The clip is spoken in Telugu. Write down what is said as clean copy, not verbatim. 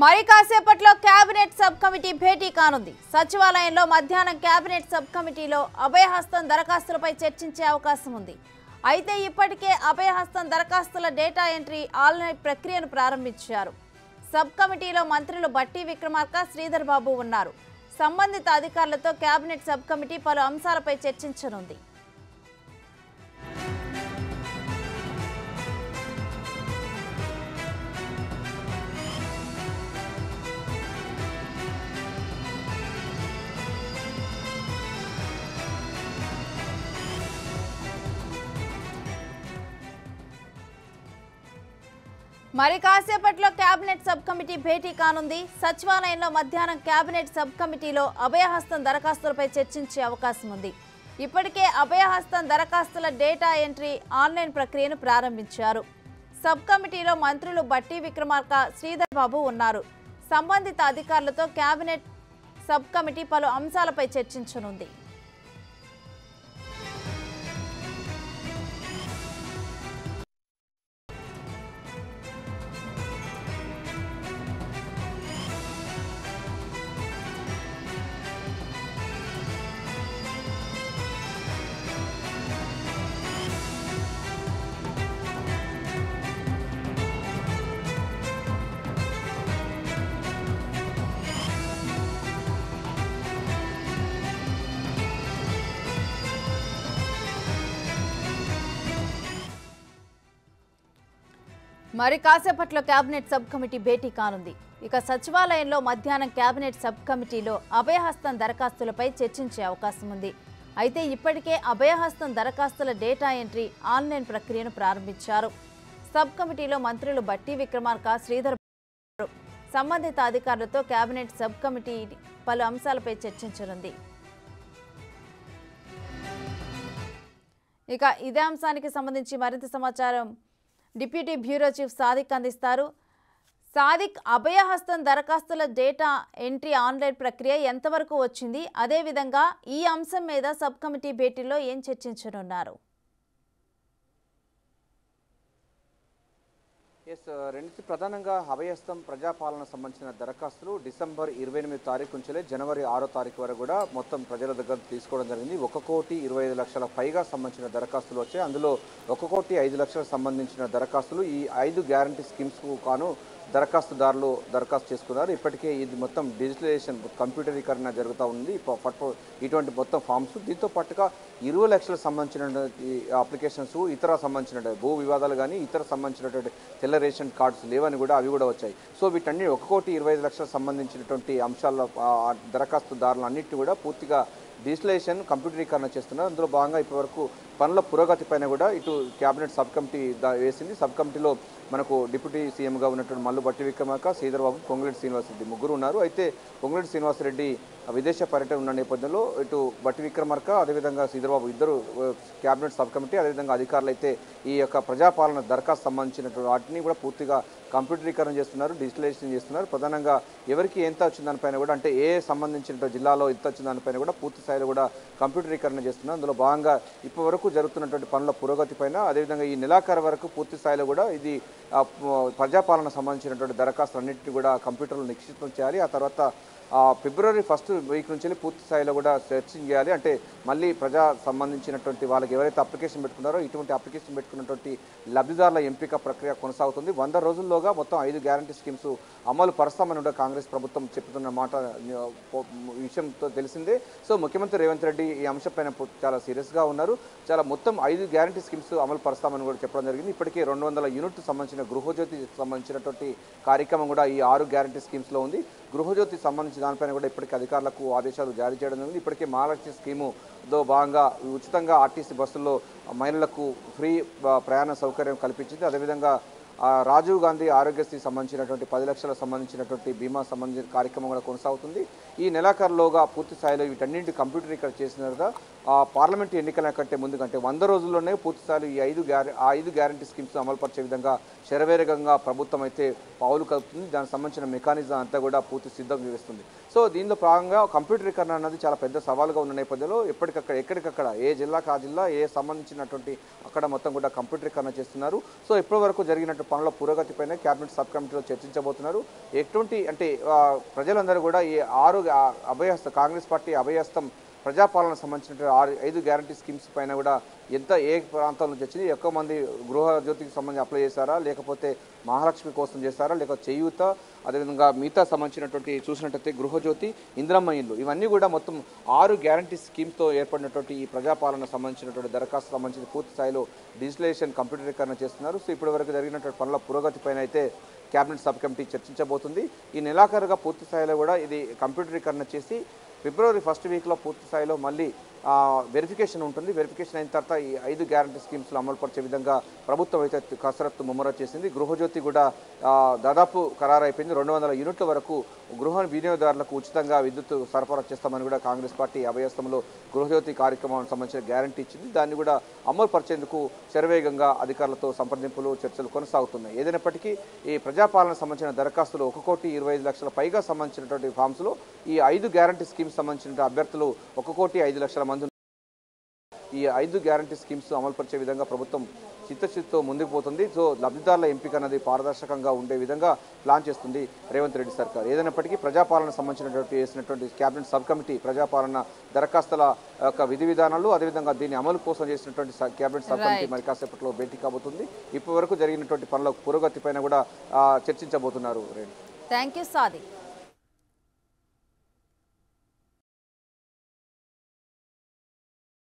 మరి కాసేపట్లో కేబినెట్ సబ్ కమిటీ భేటీ కానుంది. సచివాలయంలో మధ్యాహ్నం కేబినెట్ సబ్ కమిటీలో అభయహస్తం దరఖాస్తులపై చర్చించే అవకాశం ఉంది. అయితే ఇప్పటికే అభయహస్తం దరఖాస్తుల డేటా ఎంట్రీ ఆన్లైన్ ప్రక్రియను ప్రారంభించారు. సబ్ కమిటీలో మంత్రులు బట్టి విక్రమార్క, శ్రీధర్ బాబు ఉన్నారు. సంబంధిత అధికారులతో కేబినెట్ సబ్ కమిటీ పలు అంశాలపై చర్చించనుంది. మరి కాసేపట్లో కేబినెట్ సబ్ కమిటీ భేటీ కానుంది. సచివాలయంలో మధ్యాహ్నం కేబినెట్ సబ్ కమిటీలో అభయహస్తం దరఖాస్తులపై చర్చించే అవకాశం ఉంది. ఇప్పటికే అభయహస్తం దరఖాస్తుల డేటా ఎంట్రీ ఆన్లైన్ ప్రక్రియను ప్రారంభించారు. సబ్ కమిటీలో మంత్రులు బట్టి విక్రమార్క, శ్రీధర్ బాబు ఉన్నారు. సంబంధిత అధికారులతో కేబినెట్ సబ్ కమిటీ పలు అంశాలపై చర్చించనుంది. మరి కాసేపట్లో కేబినెట్ సబ్ కమిటీ భేటీ కానుంది. ఇక సచివాలయంలో మధ్యాహ్నం కేబినెట్ సబ్ కమిటీలో అభయహస్తం దరఖాస్తులపై చర్చించే అవకాశం ఉంది. అయితే ఇప్పటికే అభయహస్తం దరఖాస్తుల డేటా ఎంట్రీ ఆన్లైన్ ప్రక్రియను ప్రారంభించారు. సబ్ కమిటీలో మంత్రులు బట్టి విక్రమార్క, శ్రీధర్ సంబంధిత అధికారులతో కేబినెట్ సబ్ కమిటీ పలు అంశాలపై చర్చించనుంది. ఇక ఇదే అంశానికి సంబంధించి మరింత సమాచారం డిప్యూటీ బ్యూరో చీఫ్ సాదిక్ అందిస్తారు. సాదిక్, అభయహస్తం దరఖాస్తుల డేటా ఎంట్రీ ఆన్లైన్ ప్రక్రియ ఎంతవరకు వచ్చింది? అదేవిధంగా ఈ అంశం మీద సబ్ కమిటీ భేటీలో ఏం చర్చించనున్నారు? రెండింటి ప్రధానంగా అభయహస్తం ప్రజాపాలన సంబంధించిన దరఖాస్తులు డిసెంబర్ 28 తారీఖు నుంచే జనవరి 6 తారీఖు వరకు కూడా మొత్తం ప్రజల దగ్గర తీసుకోవడం జరిగింది. 1,25,00,000 పైగా సంబంధించిన దరఖాస్తులు వచ్చాయి. అందులో 1,05,00,000 సంబంధించిన దరఖాస్తులు ఈ 5 గ్యారంటీ స్కీమ్స్కు కాను దరఖాస్తుదారులు దరఖాస్తు చేసుకున్నారు. ఇప్పటికే ఇది మొత్తం డిజిటలైజేషన్, కంప్యూటరీకరణ జరుగుతూ ఉంది ఇటువంటి మొత్తం ఫామ్స్. దీంతో పాటుగా 20 లక్షలకు సంబంధించిన అప్లికేషన్స్, ఇతర సంబంధించిన భూ వివాదాలు కానీ ఇతర సంబంధించినటువంటి తెల్ల రేషన్ కార్డ్స్ లేవని కూడా అవి కూడా వచ్చాయి. సో వీటన్ని 1,25,00,000 సంబంధించినటువంటి అంశాల దరఖాస్తుదారులు అన్నింటినీ కూడా పూర్తిగా డిజిటలైజేషన్, కంప్యూటరీకరణ చేస్తున్నారు. అందులో భాగంగా ఇప్పటివరకు పనుల పురోగతి పైన కూడా ఇటు కేబినెట్ సబ్ కమిటీ వేసింది. సబ్ కమిటీలో మనకు డిప్యూటీ సీఎంగా ఉన్నటువంటి మల్లు బట్టి విక్రమార్క, శ్రీధర్ బాబు, పొంగులేటి శ్రీనివాసరెడ్డి ముగ్గురు ఉన్నారు. అయితే పొంగులేటి శ్రీనివాసరెడ్డి విదేశ పర్యటన ఉన్న నేపథ్యంలో ఇటు బట్టి విక్రమార్క అదేవిధంగా శ్రీధర్ బాబు ఇద్దరు కేబినెట్ సబ్ కమిటీ అదేవిధంగా అధికారులు అయితే ఈ యొక్క ప్రజాపాలన దరఖాస్తు సంబంధించినటువంటి వాటిని కూడా పూర్తిగా కంప్యూటరీకరణ చేస్తున్నారు, డిజిటలైజేషన్ చేస్తున్నారు. ప్రధానంగా ఎవరికి ఎంత వచ్చిన దానిపైన కూడా, అంటే ఏ సంబంధించిన జిల్లాలో ఎంత వచ్చిన దానిపైన కూడా పూర్తి స్థాయిలో కూడా కంప్యూటరీకరణ చేస్తున్నారు. అందులో భాగంగా ఇప్పటి వరకు జరుగుతున్నటువంటి పనుల పురోగతి పైన అదేవిధంగా ఈ నెలాఖరు వరకు పూర్తి స్థాయిలో కూడా ఇది ప్రజాపాలన సంబంధించినటువంటి దరఖాస్తులన్నింటినీ కూడా కంప్యూటర్లో నిక్షిప్తం చేయాలి. ఆ తర్వాత ఫిబ్రవరి 1st వీక్ నుంచి పూర్తి స్థాయిలో కూడా సెర్చింగ్ చేయాలి. అంటే మళ్ళీ ప్రజా సంబంధించినటువంటి వాళ్ళకి ఎవరైతే అప్లికేషన్ పెట్టుకున్నారో ఇటువంటి అప్లికేషన్ పెట్టుకున్నటువంటి లబ్ధిదారుల ఎంపిక ప్రక్రియ కొనసాగుతుంది. 100 రోజుల్లోగా మొత్తం 5 గ్యారంటీ స్కీమ్స్ అమలు పరుస్తామని కూడా కాంగ్రెస్ ప్రభుత్వం చెప్తున్న మాట విషయంతో తెలిసిందే. సో ముఖ్యమంత్రి రేవంత్ రెడ్డి ఈ అంశంపైన చాలా సీరియస్గా ఉన్నారు. చాలా మొత్తం 5 గ్యారంటీ స్కీమ్స్ అమలు పరుస్తామని కూడా చెప్పడం జరిగింది. ఇప్పటికే 200 యూనిట్ సంబంధించిన గృహజ్యోతి సంబంధించినటువంటి కార్యక్రమం కూడా ఈ 6 గ్యారంటీ స్కీమ్స్లో ఉంది. గృహజ్యోతి సంబంధించి దానిపైన కూడా ఇప్పటికే అధికారులకు ఆదేశాలు జారీ చేయడం జరిగింది. ఇప్పటికే మహాలక్ష్మి స్కీముతో భాగంగా ఉచితంగా ఆర్టీసీ బస్సుల్లో మహిళలకు ఫ్రీ ప్రయాణ సౌకర్యం కల్పించింది. అదేవిధంగా రాజీవ్ గాంధీ ఆరోగ్యశ్రీ సంబంధించినటువంటి 10 లక్షలకు సంబంధించినటువంటి బీమా సంబంధించిన కార్యక్రమం కూడా కొనసాగుతుంది. ఈ నెలాఖరులోగా పూర్తి స్థాయిలో వీటన్నింటి కంప్యూటరీకరణ చేసిన తర్వాత పార్లమెంటు ఎన్నికల కంటే ముందు కంటే 100 రోజుల్లోనే పూర్తి స్థాయిలో ఈ 5 గ్యారంటీ స్కీమ్స్ అమలుపరిచే విధంగా శరవేగంగా ప్రభుత్వం అయితే పావులు కలుపుతుంది. దానికి సంబంధించిన మెకానిజం అంతా కూడా పూర్తి సిద్ధం చేస్తుంది. సో దీనిలో భాగంగా కంప్యూటరీకరణ అన్నది చాలా పెద్ద సవాలుగా ఉన్న నేపథ్యంలో ఎక్కడికక్కడ ఏ జిల్లాకు ఆ జిల్లా ఏ సంబంధించినటువంటి అక్కడ మొత్తం కూడా కంప్యూటరీకరణ చేస్తున్నారు. సో ఇప్పటి వరకు జరిగినట్టు పనుల పురోగతిపైన కేబినెట్ సబ్ కమిటీలో చర్చించబోతున్నారు. ఎటువంటి అంటే ప్రజలందరూ కూడా ఈ 6 అభయహస్త కాంగ్రెస్ పార్టీ అభయహస్తం ప్రజాపాలన సంబంధించిన 5 గ్యారంటీ స్కీమ్స్ పైన కూడా ఏ ప్రాంతాల నుంచి వచ్చింది, ఎక్కువ మంది గృహజ్యోతికి సంబంధించి అప్లై చేశారా, లేకపోతే మహాలక్ష్మి కోసం చేశారా, లేక చేయూత, అదేవిధంగా మిగతా సంబంధించినటువంటి చూసినట్టయితే గృహజ్యోతి, ఇందిరమ్మ ఇండ్లు, ఇవన్నీ కూడా మొత్తం 6 గ్యారంటీ స్కీమ్స్తో ఏర్పడినటువంటి ఈ ప్రజాపాలన సంబంధించినటువంటి దరఖాస్తు సంబంధించి పూర్తి స్థాయిలో డిజిటలైజేషన్ కంప్యూటరీకరణ చేస్తున్నారు. సో ఇప్పటి వరకు జరిగినటువంటి పనుల పురోగతిపైన అయితే కేబినెట్ సబ్ కమిటీ చర్చించబోతుంది. ఈ నెలాఖరుగా పూర్తి స్థాయిలో కూడా ఇది కంప్యూటరీకరణ చేసి ఫిబ్రవరి ఫస్ట్ వీక్లో పూర్తి స్థాయిలో మళ్ళీ వెరిఫికేషన్ ఉంటుంది. వెరిఫికేషన్ అయిన తర్వాత ఈ 5 గ్యారంటీ స్కీమ్స్లో అమలుపరిచే విధంగా ప్రభుత్వం అయితే కసరత్తు ముమ్మరం చేసింది. గృహజ్యోతి కూడా దాదాపు ఖరారు అయిపోయింది. 200 యూనిట్ల వరకు గృహ వినియోగదారులకు ఉచితంగా విద్యుత్ సరఫరా చేస్తామని కూడా కాంగ్రెస్ పార్టీ అభయస్థంలో గృహజ్యోతి కార్యక్రమానికి సంబంధించిన గ్యారంటీ ఇచ్చింది. దాన్ని కూడా అమలు పరిచేందుకు శరవేగంగా అధికారులతో సంప్రదింపులు చర్చలు కొనసాగుతున్నాయి. ఏదైనప్పటికీ ఈ ప్రజాపాలన సంబంధించిన దరఖాస్తులు 1,25,00,000 పైగా సంబంధించినటువంటి ఫామ్స్లో ఈ 5 గ్యారంటీ స్కీమ్స్ సంబంధించిన అభ్యర్థులు 1,05,00,000 మంది ఈ 5 గ్యారంటీ స్కీమ్స్ అమలుపరిచే విధంగా ప్రభుత్వం చిత్తశుద్ధితో ముందుకు పోతుంది. సో లబ్ధిదారుల ఎంపిక అనేది పారదర్శకంగా ఉండే విధంగా ప్లాన్ చేస్తుంది రేవంత్ రెడ్డి సర్కార్. ఏదైనప్పటికీ ప్రజాపాలన సంబంధించినటువంటి చేసినటువంటి కేబినెట్ సబ్ కమిటీ ప్రజాపాలన దరఖాస్తుల యొక్క విధి విధానాలు, అదేవిధంగా దీన్ని అమలు కోసం చేసినటువంటి కేబినెట్ సబ్ కమిటీ మరి కాసేపట్లో భేటీ కాబోతుంది. ఇప్పటి వరకు జరిగినటువంటి పనుల పురోగతిపైన కూడా చర్చించబోతున్నారు. Thank you Sadiq.